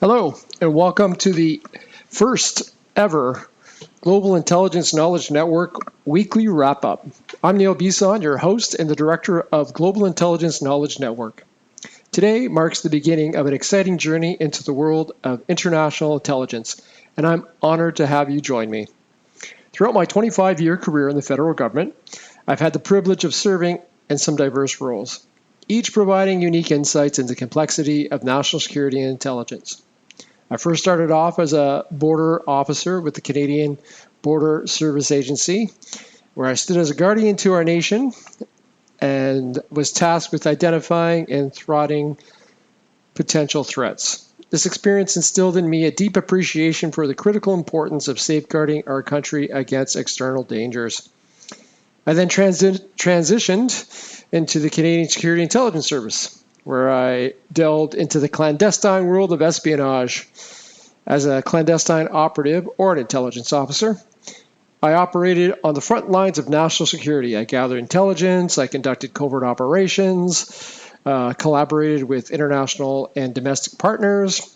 Hello, and welcome to the first ever Global Intelligence Knowledge Network weekly wrap-up. I'm Neil Bisson, your host and the director of Global Intelligence Knowledge Network. Today marks the beginning of an exciting journey into the world of international intelligence, and I'm honored to have you join me. Throughout my 25-year career in the federal government, I've had the privilege of serving in some diverse roles, each providing unique insights into the complexity of national security and intelligence. I first started off as a border officer with the Canadian Border Service Agency, where I stood as a guardian to our nation and was tasked with identifying and thwarting potential threats. This experience instilled in me a deep appreciation for the critical importance of safeguarding our country against external dangers. I then transitioned into the Canadian Security Intelligence Service, where I delved into the clandestine world of espionage. As a clandestine operative or an intelligence officer, I operated on the front lines of national security. I gathered intelligence, I conducted covert operations, collaborated with international and domestic partners,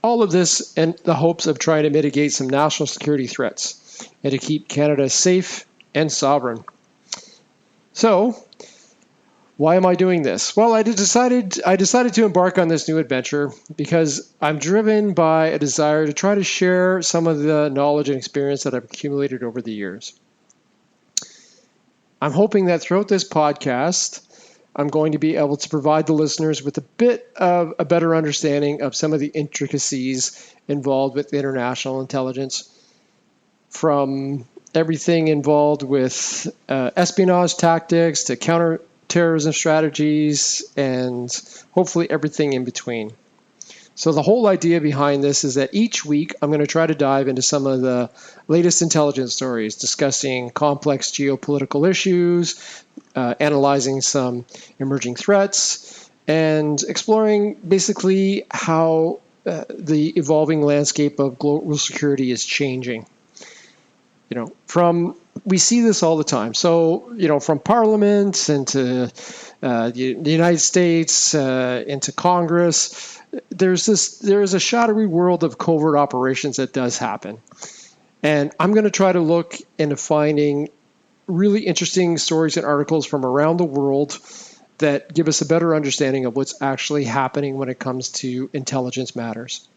all of this in the hopes of trying to mitigate some national security threats and to keep Canada safe and sovereign. So, why am I doing this? Well, I decided to embark on this new adventure because I'm driven by a desire to try to share some of the knowledge and experience that I've accumulated over the years. I'm hoping that throughout this podcast, I'm going to be able to provide the listeners with a bit of a better understanding of some of the intricacies involved with international intelligence, from everything involved with espionage tactics to counterterrorism strategies, and hopefully everything in between. So the whole idea behind this is that each week I'm going to try to dive into some of the latest intelligence stories, discussing complex geopolitical issues, analyzing some emerging threats, and exploring basically how the evolving landscape of global security is changing. We see this all the time. So, from Parliament into the United States, into Congress, there is a shadowy world of covert operations that does happen. And I'm going to try to look into finding really interesting stories and articles from around the world that give us a better understanding of what's actually happening when it comes to intelligence matters.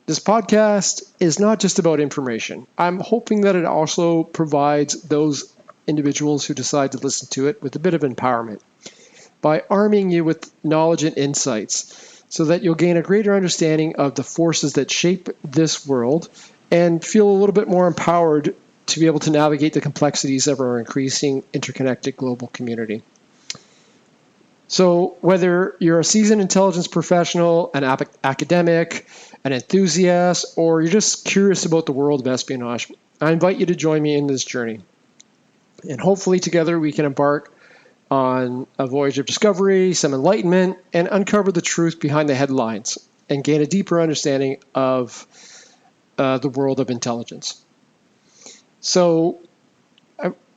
This podcast is not just about information. I'm hoping that it also provides those individuals who decide to listen to it with a bit of empowerment by arming you with knowledge and insights so that you'll gain a greater understanding of the forces that shape this world and feel a little bit more empowered to be able to navigate the complexities of our increasing interconnected global community. So whether you're a seasoned intelligence professional, an academic, an enthusiast, or you're just curious about the world of espionage, I invite you to join me in this journey. And hopefully together we can embark on a voyage of discovery, some enlightenment, and uncover the truth behind the headlines and gain a deeper understanding of the world of intelligence. So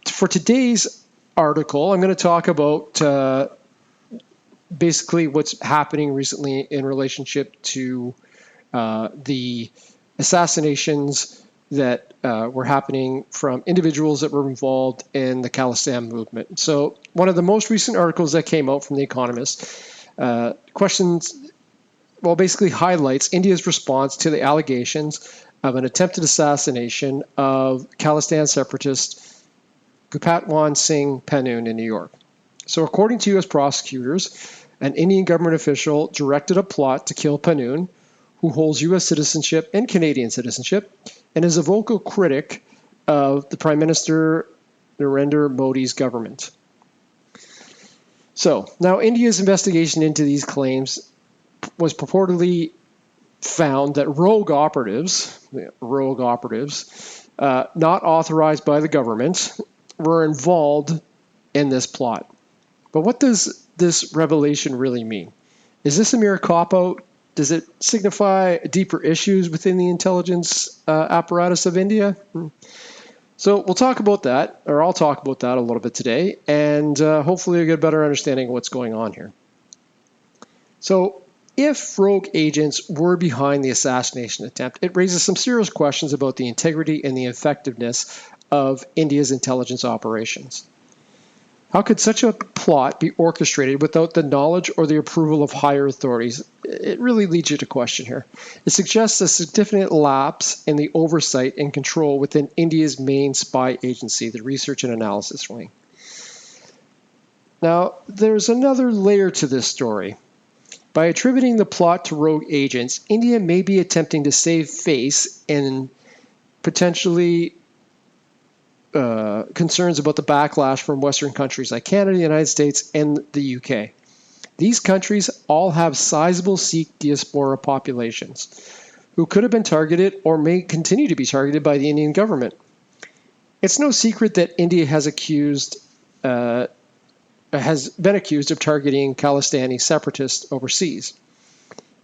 for today's article, I'm going to talk about basically what's happening recently in relationship to the assassinations that were happening from individuals that were involved in the Khalistani movement. So one of the most recent articles that came out from The Economist basically highlights India's response to the allegations of an attempted assassination of Khalistani separatist Gurpatwant Singh Pannun in New York. So according to U.S. prosecutors, an Indian government official directed a plot to kill Pannun, who holds U.S. citizenship and Canadian citizenship, and is a vocal critic of the Prime Minister Narendra Modi's government. So, now India's investigation into these claims was purportedly found that rogue operatives, not authorized by the government, were involved in this plot. But what does this revelation really mean? Is this a mere cop-out? Does it signify deeper issues within the intelligence apparatus of India? So we'll talk about that, or I'll talk about that a little bit today, and hopefully you'll get a better understanding of what's going on here. So if rogue agents were behind the assassination attempt, it raises some serious questions about the integrity and the effectiveness of India's intelligence operations. How could such a plot be orchestrated without the knowledge or the approval of higher authorities? It really leads you to question here. It suggests a significant lapse in the oversight and control within India's main spy agency, the Research and Analysis Wing. Now, there's another layer to this story. By attributing the plot to rogue agents, India may be attempting to save face and potentially concerns about the backlash from Western countries like Canada, the United States, and the UK. These countries all have sizable Sikh diaspora populations who could have been targeted or may continue to be targeted by the Indian government. It's no secret that India has been accused of targeting Khalistani separatists overseas.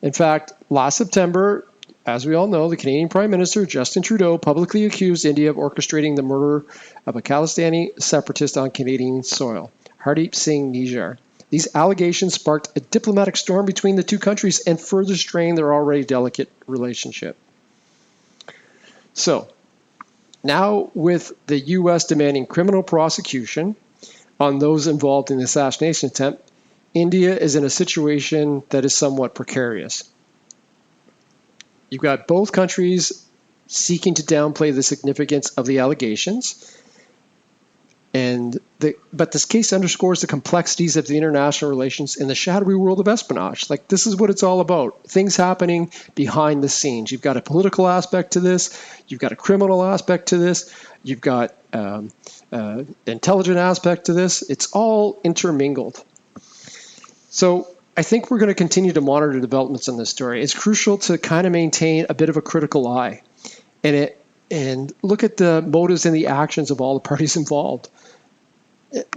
In fact, last September, as we all know, the Canadian Prime Minister, Justin Trudeau, publicly accused India of orchestrating the murder of a Khalistani separatist on Canadian soil, Hardeep Singh Nijjar. These allegations sparked a diplomatic storm between the two countries and further strained their already delicate relationship. So, now with the U.S. demanding criminal prosecution on those involved in the assassination attempt, India is in a situation that is somewhat precarious. You've got both countries seeking to downplay the significance of the allegations, but this case underscores the complexities of the international relations in the shadowy world of espionage. Like, this is what it's all about. Things happening behind the scenes. You've got a political aspect to this. You've got a criminal aspect to this. You've got intelligent aspect to this. It's all intermingled. So I think we're going to continue to monitor developments in this story. It's crucial to kind of maintain a bit of a critical eye and look at the motives and the actions of all the parties involved.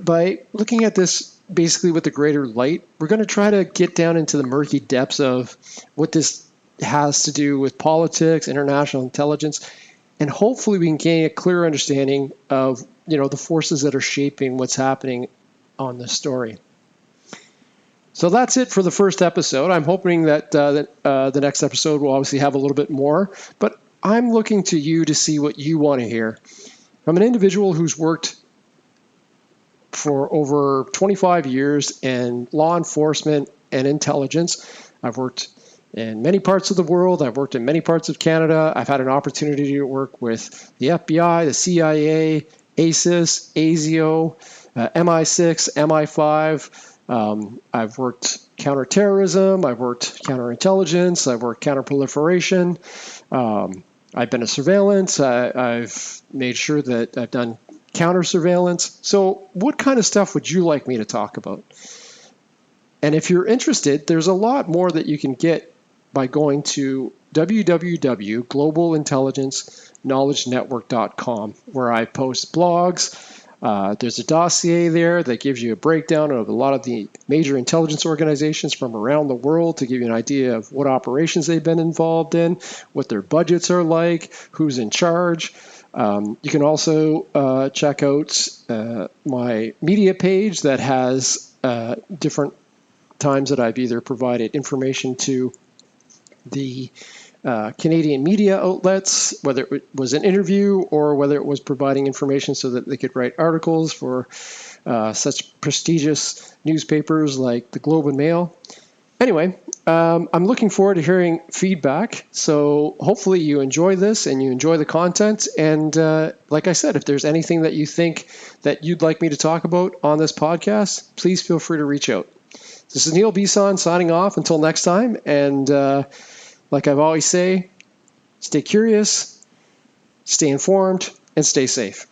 By looking at this basically with a greater light, we're going to try to get down into the murky depths of what this has to do with politics, international intelligence, and hopefully we can gain a clear understanding of, the forces that are shaping what's happening on this story. So that's it for the first episode. I'm hoping that the next episode will obviously have a little bit more, but I'm looking to you to see what you want to hear. I'm an individual who's worked for over 25 years in law enforcement and intelligence. I've worked in many parts of the world. I've worked in many parts of Canada. I've had an opportunity to work with the FBI, the CIA, ASIS, ASIO, MI6, MI5. I've worked counterterrorism. I've worked counterintelligence. I've worked counterproliferation. I've been a surveillance. I've made sure that I've done counter surveillance. So what kind of stuff would you like me to talk about? And if you're interested, there's a lot more that you can get by going to www.globalintelligenceknowledgenetwork.com, where I post blogs. There's a dossier there that gives you a breakdown of a lot of the major intelligence organizations from around the world to give you an idea of what operations they've been involved in, what their budgets are like, who's in charge. You can also check out my media page that has different times that I've either provided information to the Canadian media outlets, whether it was an interview or whether it was providing information so that they could write articles for such prestigious newspapers like the Globe and Mail. Anyway, I'm looking forward to hearing feedback. So hopefully you enjoy this and you enjoy the content. And like I said, if there's anything that you think that you'd like me to talk about on this podcast, please feel free to reach out. This is Neil Bisson signing off until next time. And like I've always say, stay curious, stay informed, and stay safe.